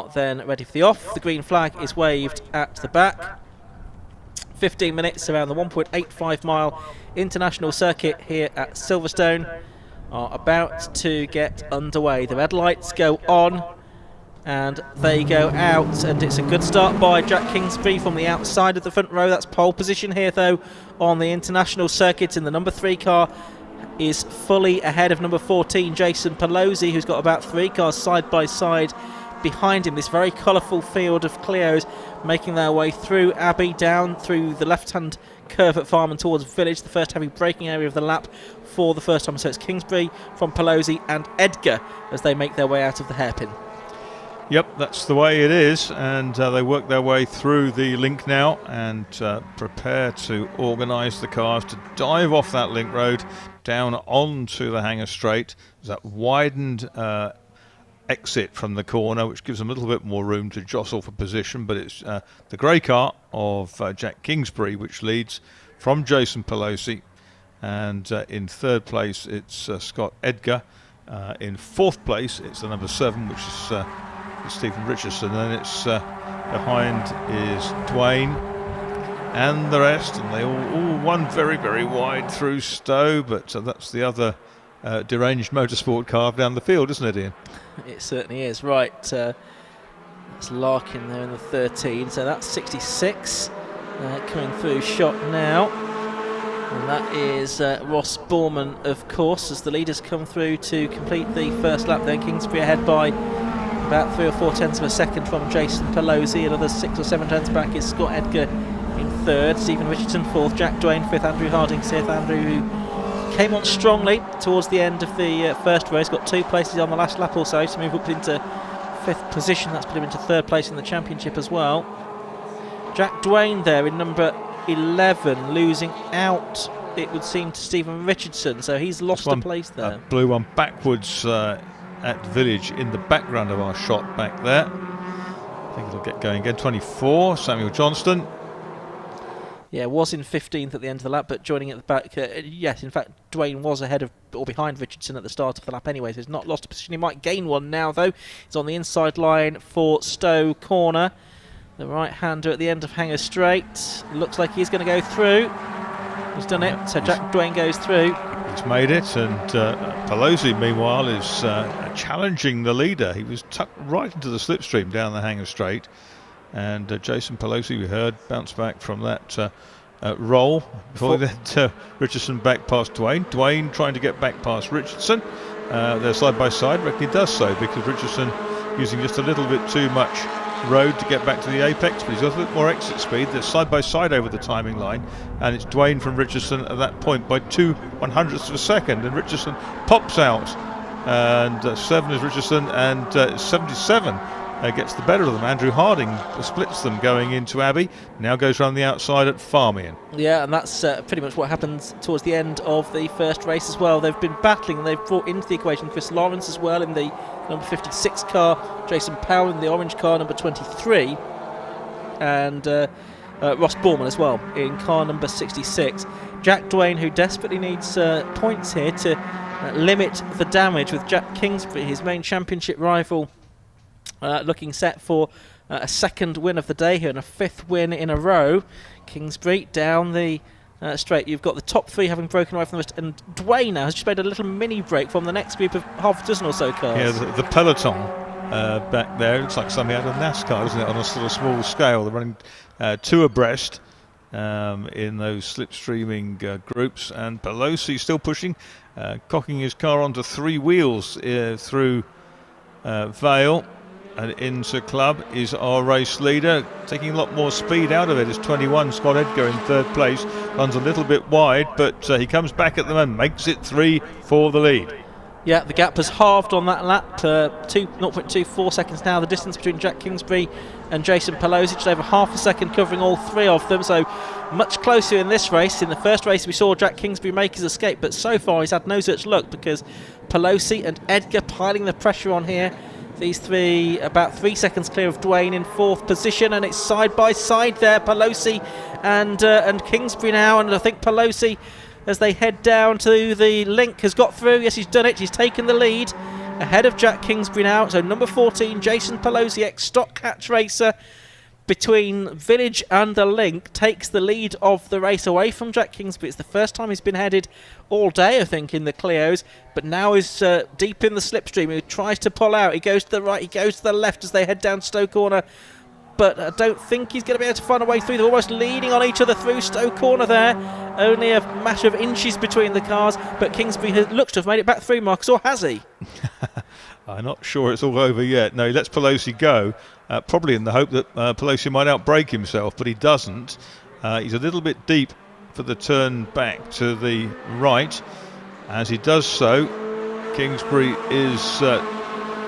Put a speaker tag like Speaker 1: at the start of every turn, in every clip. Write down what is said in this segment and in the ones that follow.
Speaker 1: are then ready for the off. The green flag is waved at the back. 15 minutes around the 1.85 mile international circuit here at Silverstone are about to get underway. The red lights go on and they go out, and it's a good start by Jack Kingsbury from the outside of the front row. That's pole position here though on the international circuit, and the number 3 car is fully ahead of number 14 Jason Pelosi, who's got about 3 cars side by side behind him. This very colourful field of Clios making their way through Abbey, down through the left-hand curve at Farm and towards Village, the first heavy braking area of the lap for the first time. So it's Kingsbury from Pelosi and Edgar as they make their way out of the hairpin.
Speaker 2: Yep, that's the way it is, and they work their way through the link now and prepare to organise the cars to dive off that link road down onto the Hangar Straight. There's that widened exit from the corner, which gives them a little bit more room to jostle for position, but it's the grey car of Jack Kingsbury which leads from Jason Pelosi, and in third place it's Scott Edgar. In fourth place it's the number 7, which is Stephen Richardson, and it's behind is Dwayne and the rest, and they all won very, very wide through Stowe, but that's the other deranged motorsport car down the field, isn't it, Ian?
Speaker 1: It certainly is. Right, that's Larkin there in the 13, so that's 66 coming through shot now, and that is Ross Borman, of course, as the leaders come through to complete the first lap. Then Kingsbury ahead by about 3 or 4 tenths of a second from Jason Pelosi. Another 6 or 7 tenths back is Scott Edgar in third, Stephen Richardson fourth, Jack Dwayne fifth, Andrew Harding sixth. Andrew, who came on strongly towards the end of the first race, got 2 places on the last lap or so to move up into 5th position. That's put him into 3rd place in the championship as well. Jack Dwayne there in number 11, losing out, it would seem, to Stephen Richardson, so he's lost a place there.
Speaker 2: Blew one backwards at Village in the background of our shot back there. I think it'll get going again. 24, Samuel Johnston.
Speaker 1: Yeah, was in 15th at the end of the lap, but joining at the back. Yes, in fact, Dwayne was ahead of or behind Richardson at the start of the lap anyway, so he's not lost a position. He might gain one now, though. He's on the inside line for Stowe Corner. The right-hander at the end of Hangar Straight. Looks like he's going to go through. He's done it, so Jack Dwayne goes through.
Speaker 2: He's made it, and Pelosi, meanwhile, is challenging the leader. He was tucked right into the slipstream down the Hangar Straight, and Jason Pelosi, we heard, bounced back from that roll before then Richardson back past Dwayne. Dwayne trying to get back past Richardson. They're side by side. Reckon he does so because Richardson using just a little bit too much road to get back to the apex, but he's got a bit more exit speed. They're side by side over the timing line, and it's Dwayne from Richardson at that point by 2/100ths of a second, and Richardson pops out, and 7 is Richardson, and 77 gets the better of them. Andrew Harding splits them going into Abbey, now goes around the outside at Farmian.
Speaker 1: Yeah, and that's pretty much what happens towards the end of the first race as well. They've been battling, and they've brought into the equation Chris Lawrence as well in the number 56 car, Jason Powell in the orange car, number 23, and Ross Borman as well in car number 66. Jack Dwayne, who desperately needs points here to limit the damage, with Jack Kingsbury, his main championship rival, looking set for a 2nd win of the day here and a 5th win in a row. Kingsbury down the straight. You've got the top 3 having broken away from the rest, and Dwayne now has just made a little mini break from the next group of half a dozen or so cars.
Speaker 2: Yeah, the peloton back there, looks like something out of NASCAR, isn't it, on a sort of small scale. They're running 2 abreast in those slipstreaming groups, and Pelosi still pushing, cocking his car onto 3 wheels through Vale. And into Club is our race leader, taking a lot more speed out of it. It's 21, Scott Edgar in 3rd place, runs a little bit wide, but he comes back at them and makes it 3 for the lead.
Speaker 1: Yeah, the gap has halved on that lap, 0.24 seconds now. The distance between Jack Kingsbury and Jason Pelosi, just over half a second covering all 3 of them, so much closer in this race. In the first race we saw Jack Kingsbury make his escape, but so far he's had no such luck because Pelosi and Edgar piling the pressure on here. These 3 about 3 seconds clear of Dwayne in 4th position, and it's side by side there, Pelosi and Kingsbury now, and I think Pelosi, as they head down to the link, has got through. Yes, he's done it. He's taken the lead ahead of Jack Kingsbury now. So number 14, Jason Pelosi, ex-Stock Catch racer, between Village and the Link, takes the lead of the race away from Jack Kingsbury. It's the first time he's been headed all day, I think, in the Clios, but now is deep in the slipstream. He tries to pull out. He goes to the right, he goes to the left as they head down Stowe Corner, but I don't think he's going to be able to find a way through. They're almost leaning on each other through Stowe Corner there. Only a matter of inches between the cars, but Kingsbury looks to have made it back through, Marcus, or has he?
Speaker 2: I'm not sure it's all over yet. No, he lets Pelosi go, probably in the hope that Pelosi might outbrake himself, but he doesn't. He's a little bit deep for the turn back to the right. As he does so, Kingsbury is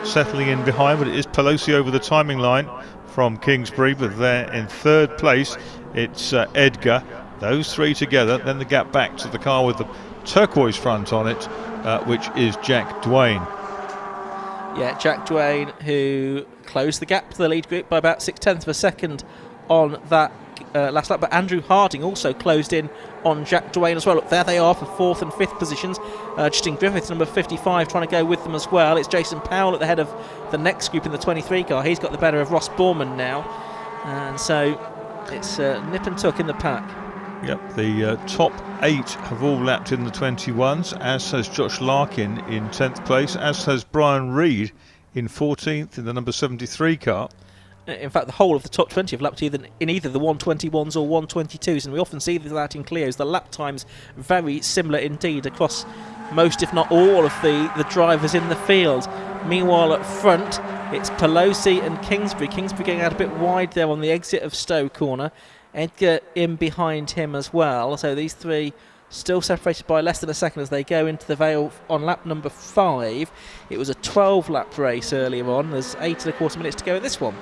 Speaker 2: settling in behind, but it is Pelosi over the timing line from Kingsbury, but there in third place it's Edgar. Those three together, then the gap back to the car with the turquoise front on it, which is Jack Dwayne.
Speaker 1: Yeah, Jack Dwayne, who closed the gap to the lead group by about 0.6 of a second on that last lap, but Andrew Harding also closed in on Jack Dwayne as well. Look, there they are for 4th and 5th positions. Justin Griffiths, number 55, trying to go with them as well. It's Jason Powell at the head of the next group in the 23 car. He's got the better of Ross Borman now, and so it's nip and tuck in the pack.
Speaker 2: Yep, the top 8 have all lapped in the 21s, as has Josh Larkin in 10th place, as has Brian Reed in 14th in the number 73 car.
Speaker 1: In fact, the whole of the top 20 have lapped in either the 121s or 122s, and we often see that in Clios. The lap times very similar indeed across most, if not all, of the drivers in the field. Meanwhile, at front, it's Pelosi and Kingsbury. Kingsbury getting out a bit wide there on the exit of Stowe Corner. Edgar in behind him as well. So these three still separated by less than a second as they go into the Vale on lap number 5. It was a 12-lap race earlier on. There's 8.25 minutes to go in this one.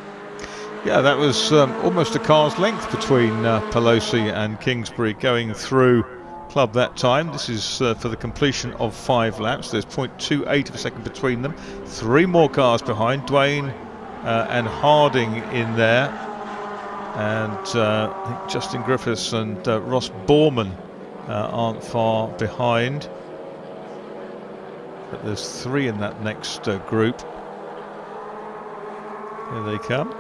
Speaker 2: Yeah, that was almost a car's length between Pelosi and Kingsbury going through club that time. This is for the completion of 5 laps. There's 0.28 of a second between them. 3 more cars behind. Dwayne and Harding in there. And I think Justin Griffiths and Ross Borman aren't far behind. But there's 3 in that next group. Here they come.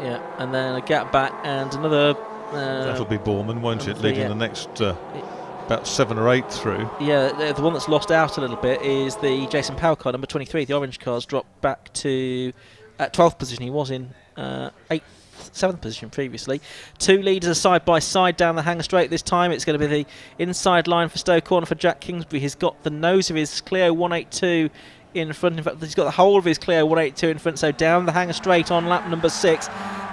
Speaker 1: Yeah, and then a gap back and another...
Speaker 2: That'll be Borman, won't it? Leading the next about 7 or 8 through.
Speaker 1: Yeah, the one that's lost out a little bit is the Jason Powell car, number 23. The orange car's dropped back to 12th position. He was in 7th position previously. 2 leaders are side by side down the Hanger Straight this time. It's going to be the inside line for Stowe Corner for Jack Kingsbury. He's got the nose of his Clio 182 in front. In fact, he's got the whole of his Clio 182 in front. So down the Hanger Straight on lap number 6,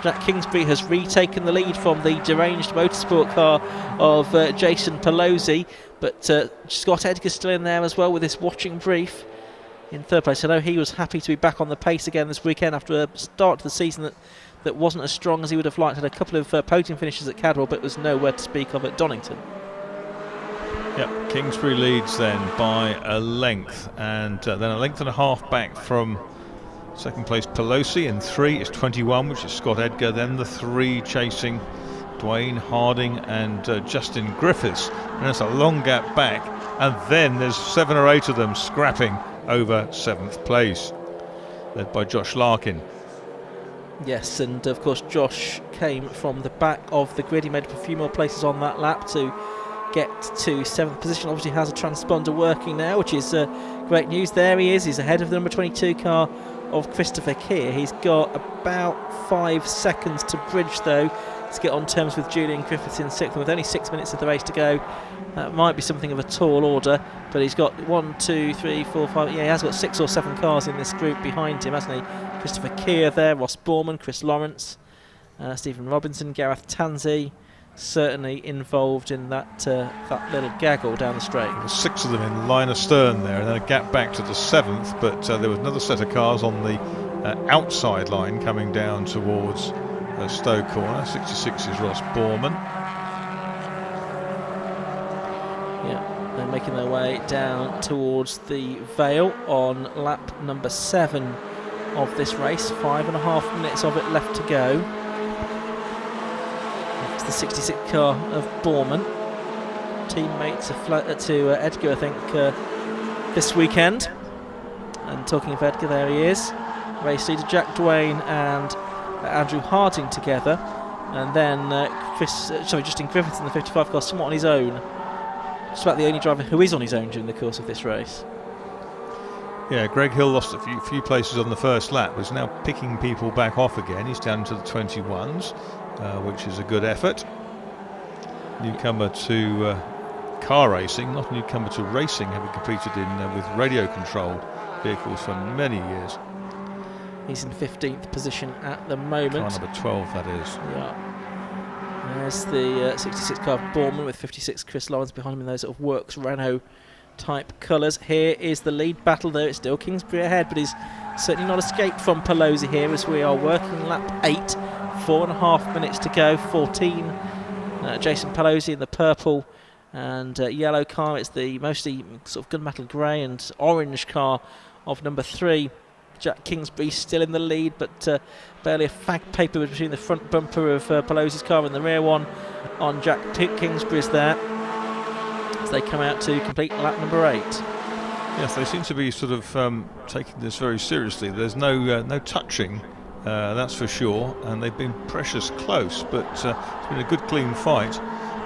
Speaker 1: Jack Kingsbury has retaken the lead from the deranged motorsport car of Jason Pelosi. But Scott Edgar's still in there as well with his watching brief in third place. I know he was happy to be back on the pace again this weekend after a start to the season that wasn't as strong as he would have liked. Had a couple of podium finishes at Cadwell, but was nowhere to speak of at Donington.
Speaker 2: Yep, Kingsbury leads then by a length, and then a length and a half back from second place Pelosi. In 3 is 21, which is Scott Edgar. Then the 3 chasing Dwayne, Harding and Justin Griffiths. And it's a long gap back, and then there's 7 or 8 of them scrapping over 7th place, led by Josh Larkin.
Speaker 1: Yes, and of course Josh came from the back of the grid. He made up a few more places on that lap to get to 7th position. Obviously has a transponder working now, which is great news. There he is. He's ahead of the number 22 car of Christopher Keir. He's got about 5 seconds to bridge though to get on terms with Julian Griffiths in 6th. With only 6 minutes of the race to go, that might be something of a tall order, but he's got 1, 2, 3, 4, 5. Yeah, he has got 6 or 7 cars in this group behind him, hasn't he? Christopher Keir there, Ross Borman, Chris Lawrence, Stephen Robinson, Gareth Tansey, certainly involved in that little gaggle down the straight.
Speaker 2: There were 6 of them in line astern there, and then a gap back to the 7th, but there was another set of cars on the outside line coming down towards Stowe Corner. 66 is Ross Borman.
Speaker 1: Yeah, they're making their way down towards the Vale on lap number 7 of this race. 5.5 minutes of it left to go. It's the 66 car of Borman, teammate to Edgar, I think, this weekend. And talking of Edgar, there he is. Race leader Jack Dwayne and Andrew Harding together. And then Justin Griffiths in the 55 car, somewhat on his own. Just about the only driver who is on his own during the course of this race.
Speaker 2: Yeah, Greg Hill lost a few places on the first lap, but is now picking people back off again. He's down to the 21s, which is a good effort. Newcomer to car racing, not a newcomer to racing, having competed in with radio-controlled vehicles for many years.
Speaker 1: He's in 15th position at the moment.
Speaker 2: Car number 12, that is.
Speaker 1: Yeah. There's the 66 car of Bournemouth with 56 Chris Lawrence behind him in those sort of Works Renault type colours. Here is the lead battle, though. It's still Kingsbury ahead, but he's certainly not escaped from Pelosi here as we are working lap 8. 4.5 minutes to go. 14. Jason Pelosi in the purple and yellow car. It's the mostly sort of gunmetal grey and orange car of number 3. Jack Kingsbury still in the lead, but barely a fag paper between the front bumper of Pelosi's car and the rear one on Jack Kingsbury's there as they come out to complete lap number 8.
Speaker 2: Yes, they seem to be sort of taking this very seriously. There's no touching, that's for sure, and they've been precious close, but it's been a good clean fight.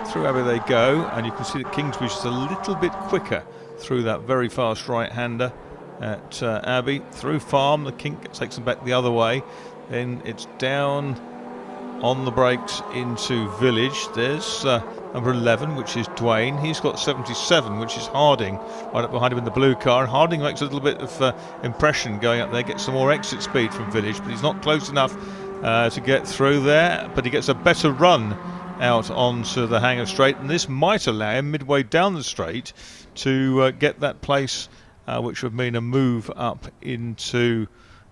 Speaker 2: Through Abbey they go, and you can see that Kingsbury's just a little bit quicker through that very fast right-hander at Abbey. Through Farm, the kink takes them back the other way. Then it's down on the brakes into Village. There's number 11, which is Dwayne. He's got 77, which is Harding, right up behind him in the blue car. And Harding makes a little bit of impression going up there, gets some more exit speed from Village, but he's not close enough to get through there. But he gets a better run out onto the Hangar Straight, and this might allow him midway down the straight to get that place, which would mean a move up into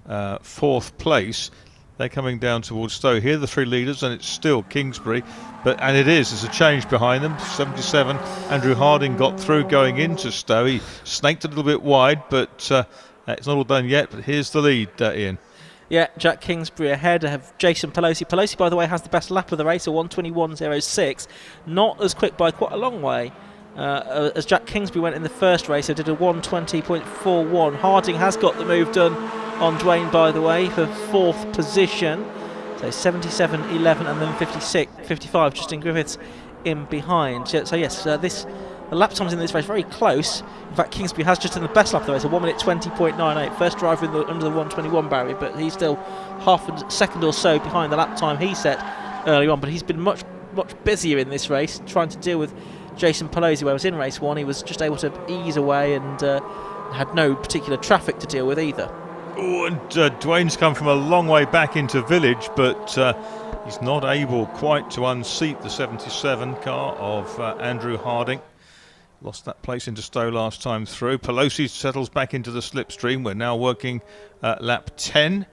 Speaker 2: 4th place. They're coming down towards Stowe. Here are the 3 leaders, and it's still Kingsbury, and there's a change behind them. 77, Andrew Harding got through going into Stowe. He snaked a little bit wide, but it's not all done yet. But here's the lead, Ian.
Speaker 1: Yeah, Jack Kingsbury ahead of Jason Pelosi. Pelosi, by the way, has the best lap of the race, a 1:21.06. Not as quick by quite a long way as Jack Kingsbury went in the first race. I did a 1:20.41. Harding has got the move done on Dwayne, by the way, for 4th position. So 77, 11, and then 55. Justin Griffiths in behind. So yes, the lap times in this race very close. In fact, Kingsbury has just done the best lap of the race, a 1:20.98. First driver under the 1:21 barrier, but he's still half a second or so behind the lap time he set early on. But he's been much busier in this race, trying to deal with Jason Pelosi, whereas in race 1 he was just able to ease away and had no particular traffic to deal with either.
Speaker 2: Oh, and Dwayne's come from a long way back into Village, but he's not able quite to unseat the 77 car of Andrew Harding. Lost that place into Stowe last time through. Pelosi settles back into the slipstream. We're now working lap 10.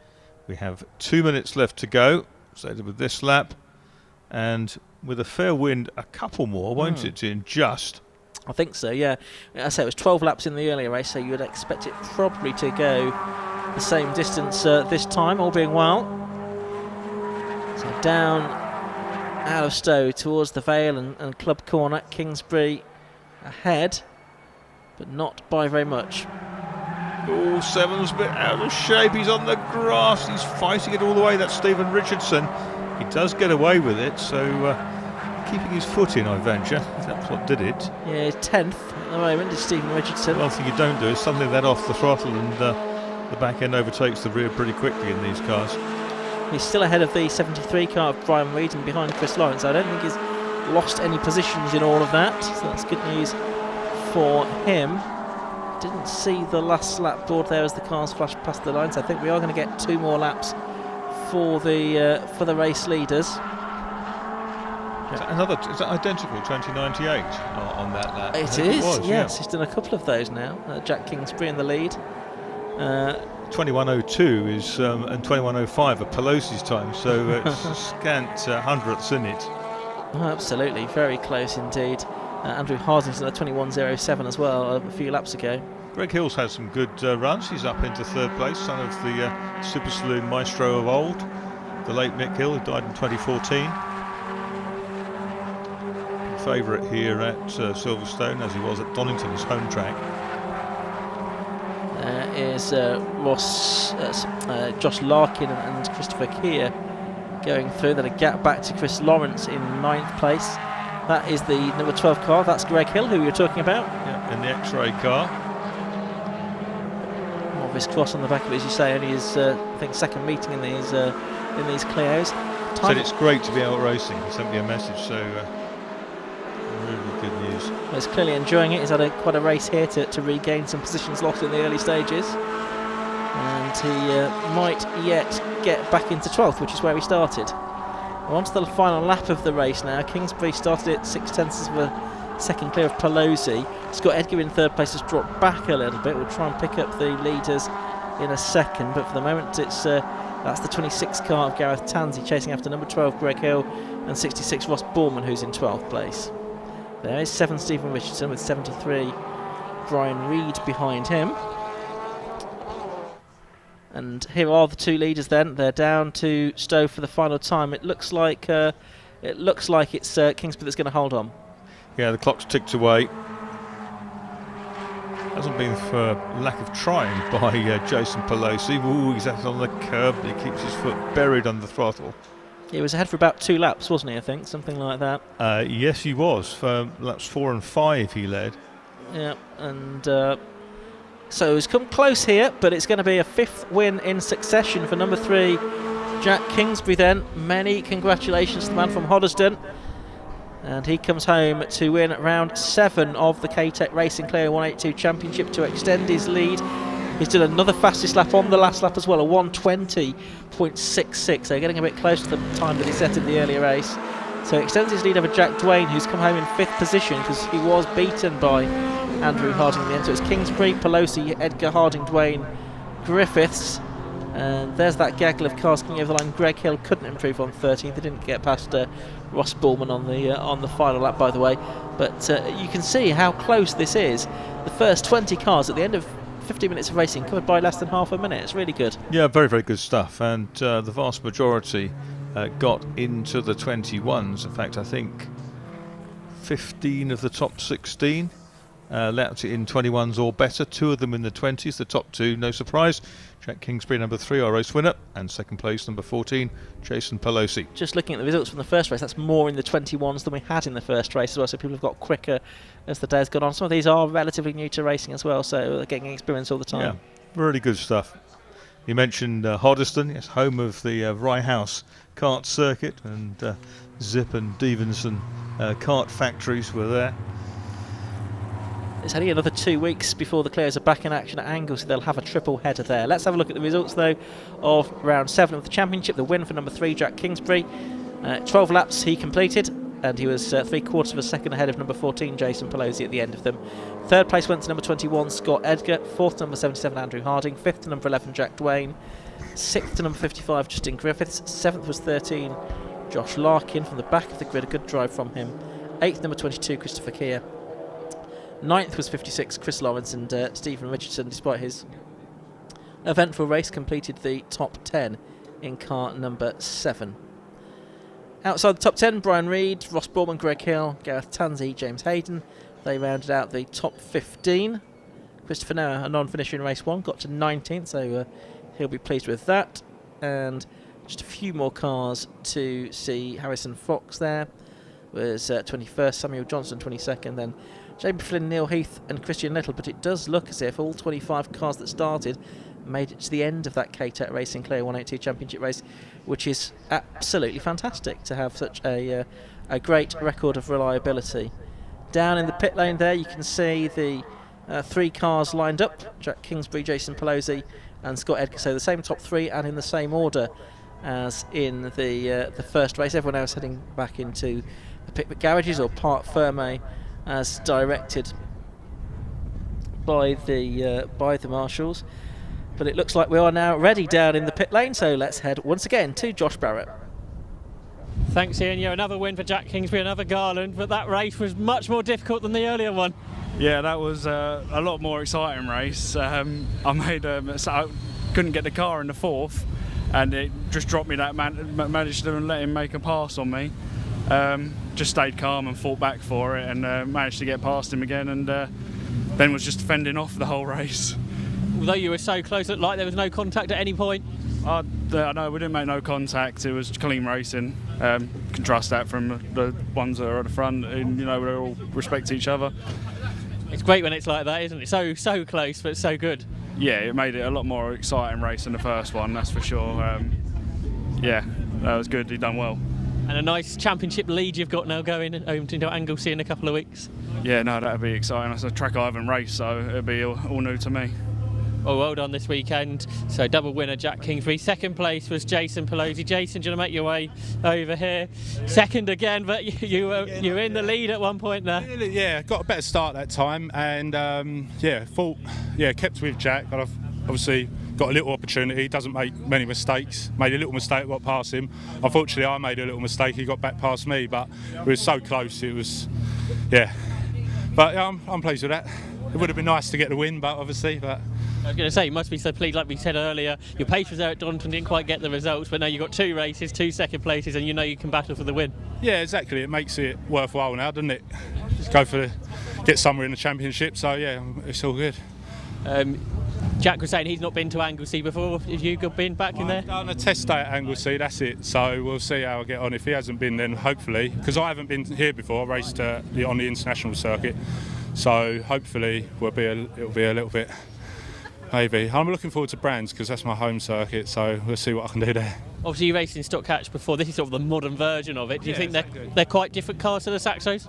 Speaker 2: We have 2 minutes left to go. So with this lap, and with a fair wind, a couple more, won't it, in just?
Speaker 1: I think so, yeah. I say it was 12 laps in the earlier race, so you would expect it probably to go the same distance this time, all being well. So down out of Stowe towards the Vale and Club Corner. Kingsbury ahead, but not by very much.
Speaker 2: Oh, 7's a bit out of shape. He's on the grass. He's fighting it all the way. That's Stephen Richardson. He does get away with it, so keeping his foot in, I venture. That's what did it.
Speaker 1: Yeah, 10th at the moment is Stephen Richardson.
Speaker 2: One thing you don't do is suddenly let off the throttle and the back end overtakes the rear pretty quickly in these cars.
Speaker 1: He's still ahead of the 73 car of Brian Reid and behind Chris Lawrence. I don't think he's lost any positions in all of that, so that's good news for him. Didn't see the last lap board there as the cars flashed past the line, so I think we are going to get 2 more laps for the race leaders.
Speaker 2: Is that identical 2098 on that lap?
Speaker 1: It is, yes. He's done a couple of those now. Jack Kingsbury in the lead.
Speaker 2: 2102 is and 2105 are Pelosi's time, so it's scant hundredths in it.
Speaker 1: Oh, absolutely, very close indeed. Andrew Harding's at 21.07 as well a few laps ago.
Speaker 2: Greg Hill's had some good runs. He's up into 3rd place, son of the Super Saloon maestro of old, the late Mick Hill, who died in 2014. Favourite here at Silverstone, as he was at Donington, his home track.
Speaker 1: is Josh Larkin and Christopher Keir going through. Then a gap back to Chris Lawrence in 9th place. That is the number 12 car. That's Greg Hill, who you were talking about.
Speaker 2: Yeah, in the X-ray car.
Speaker 1: Obvious cross on the back of it, as you say. Only his, I think, second meeting in these Clios.
Speaker 2: Said it's great to be out racing. He sent me a message, so really good news.
Speaker 1: Well, he's clearly enjoying it. He's had quite a race here to regain some positions lost in the early stages. And he might yet get back into 12th, which is where he started. We're on to the final lap of the race now. Kingsbury started at 0.6 of a second clear of Pelosi. Scott Edgar in 3rd place has dropped back a little bit. We'll try and pick up the leaders in a second, but for the moment it's that's the 26 car of Gareth Tansey chasing after number 12 Greg Hill and 66 Ross Borman, who's in 12th place. There is 7 Stephen Richardson with 73 Brian Reed behind him. And here are the 2 leaders then. They're down to Stowe for the final time. It looks like it's Kingsbury that's going to hold on.
Speaker 2: Yeah, the clock's ticked away. Hasn't been for lack of trying by Jason Pelosi. Ooh, he's out on the curb. He keeps his foot buried on the throttle. He
Speaker 1: was ahead for about 2 laps, wasn't he? I think something like that.
Speaker 2: Yes, he was. For laps 4 and 5, he led.
Speaker 1: Yeah, and so he's come close here, but it's going to be a 5th win in succession for number 3, Jack Kingsbury. Then many congratulations to the man from Hoddesdon. And he comes home to win round 7 of the K-TEC Racing Clio 182 Championship to extend his lead. He's done another fastest lap on the last lap as well, a 1:20.66. So getting a bit close to the time that he set in the earlier race. So he extends his lead over Jack Dwayne, who's come home in 5th position because he was beaten by Andrew Harding in the end. So it's Kingsbury, Pelosi, Edgar, Harding, Dwayne, Griffiths. And there's that gaggle of cars coming over the line. Greg Hill couldn't improve on 13th. They didn't get past Ross Borman on the final lap, by the way. But you can see how close this is. The first 20 cars at the end of 50 minutes of racing covered by less than half a minute. It's really good.
Speaker 2: Yeah, very, very good stuff. And the vast majority got into the 21s. In fact, I think 15 of the top 16 lapped it in 21s or better. 2 of them in the 20s. The top 2, no surprise. Jack Kingsbury, number 3, our race winner, and 2nd place, number 14, Jason Pelosi.
Speaker 1: Just looking at the results from the first race, that's more in the 21s than we had in the first race as well, so people have got quicker as the day has gone on. Some of these are relatively new to racing as well, so they're getting experience all the time.
Speaker 2: Yeah, really good stuff. You mentioned Hoddesdon, yes, home of the Rye House kart circuit, and Zip and Stevenson kart factories were there.
Speaker 1: It's only another 2 weeks before the Clios are back in action at Angle, so they'll have a triple header there. Let's have a look at the results, though, of round 7 of the championship. The win for number 3, Jack Kingsbury. 12 laps he completed, and he was 3/4 of a second ahead of number 14, Jason Pelosi, at the end of them. 3rd place went to number 21, Scott Edgar. 4th to number 77, Andrew Harding. 5th to number 11, Jack Dwayne. 6th to number 55, Justin Griffiths. 7th was 13, Josh Larkin from the back of the grid. A good drive from him. 8th, number 22, Christopher Keir. 9th was 56, Chris Lawrence, and Stephen Richardson, despite his eventful race, completed the top 10 in car number 7. Outside the top 10, Brian Reed, Ross Borman, Greg Hill, Gareth Tansey, James Hayden. They rounded out the top 15. Christopher Noah, a non-finisher in race 1, got to 19th, so he'll be pleased with that. And just a few more cars to see. Harrison Fox there was 21st, Samuel Johnson 22nd, then Jamie Flynn, Neil Heath and Christian Little. But it does look as if all 25 cars that started made it to the end of that K-TEC Racing Clio 182 Championship race, which is absolutely fantastic to have such a great record of reliability. Down in the pit lane there you can see the 3 cars lined up: Jack Kingsbury, Jason Pelosi and Scott Edgar. So the same top 3 and in the same order as in the first race. Everyone else heading back into the pit garages or Parc Ferme as directed by the marshals. But it looks like we are now ready down in the pit lane, so let's head once again to Josh Barrett.
Speaker 3: Thanks, Ian. Yeah, another win for Jack Kingsbury, another Garland, but that race was much more difficult than the earlier one.
Speaker 4: Yeah, that was a lot more exciting race. I couldn't get the car in the 4th, and it just dropped me that managed to let him make a pass on me. Just stayed calm and fought back for it, and managed to get past him again, and then was just fending off the whole race.
Speaker 3: although you were so close, it looked like there was no contact at any point.
Speaker 4: I know we didn't make no contact. It was clean racing. Contrast that from the ones that are at the front, and you know we all respect each other.
Speaker 3: It's great when it's like that, isn't it? So close, but so good.
Speaker 4: Yeah, it made it a lot more exciting race than the first one, that's for sure. Yeah, that was good. He done well.
Speaker 3: And a nice championship lead you've got now going home to Anglesey in a couple of weeks.
Speaker 4: Yeah, no, that'd be exciting. That's a track I haven't raced, so it'll be all new to me.
Speaker 3: Well done this weekend. So double winner Jack Kingsbury. Second place was Jason Pelosi. Jason, do you want to make your way over here? Second again, but you were in the lead at one point there.
Speaker 5: Yeah, got a better start that time, and kept with Jack. I've obviously got a little opportunity. Doesn't make many mistakes. Made a little mistake, got past him. Unfortunately, I made a little mistake. He got back past me, but we were so close. It was, yeah. But I'm pleased with that. It would have been nice to get the win, but obviously, I
Speaker 3: was going to say, you must be so pleased, like we said earlier. Your pace was there at Donington, didn't quite get the results, but now you've got 2 races, 2 second places, and you know you can battle for the win.
Speaker 5: Yeah, exactly. It makes it worthwhile now, doesn't it? Just go get somewhere in the championship. So yeah, it's all good.
Speaker 3: Jack was saying he's not been to Anglesey before. Have you been back in there?
Speaker 5: I've done a test day at Anglesey, that's it. So we'll see how I get on. If he hasn't been, then hopefully, because I haven't been here before, I raced on the international circuit. So hopefully it'll be a little bit, maybe. I'm looking forward to Brands because that's my home circuit, so we'll see what I can do there.
Speaker 3: Obviously you raced in Stock Catch before. This is sort of the modern version of it. Do you think
Speaker 5: exactly.
Speaker 3: they're quite different cars to the Saxos?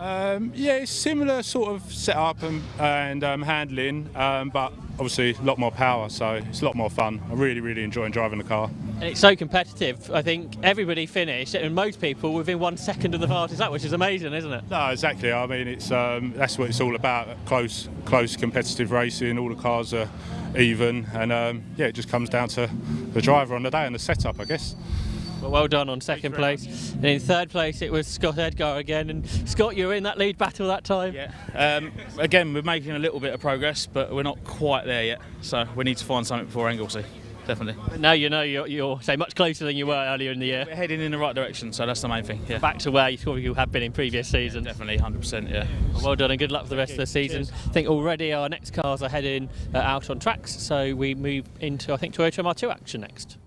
Speaker 5: Yeah, it's similar sort of setup and handling, but obviously a lot more power, so it's a lot more fun. I really enjoying driving the car.
Speaker 3: And it's so competitive. I think everybody finished, and most people within 1 second of the fastest lap, which is amazing, isn't it?
Speaker 5: No, exactly. I mean, it's that's what it's all about. Close competitive racing. All the cars are even, and yeah, it just comes down to the driver on the day and the setup, I guess.
Speaker 3: Well done on second place. And in third place it was Scott Edgar again. And Scott, you were in that lead battle that time.
Speaker 6: Yeah. Again, we're making a little bit of progress, but we're not quite there yet. So we need to find something before Anglesey. Definitely.
Speaker 3: But now you know you're say much closer than you were earlier in the year.
Speaker 6: We're heading in the right direction, so that's the main thing. Yeah.
Speaker 3: Back to where you have been in previous seasons.
Speaker 6: Yeah, definitely, 100%. Yeah.
Speaker 3: Well done and good luck for the rest of the season.
Speaker 6: Cheers.
Speaker 3: I think already our next cars are heading out on tracks, so we move into I think Toyota MR2 action next.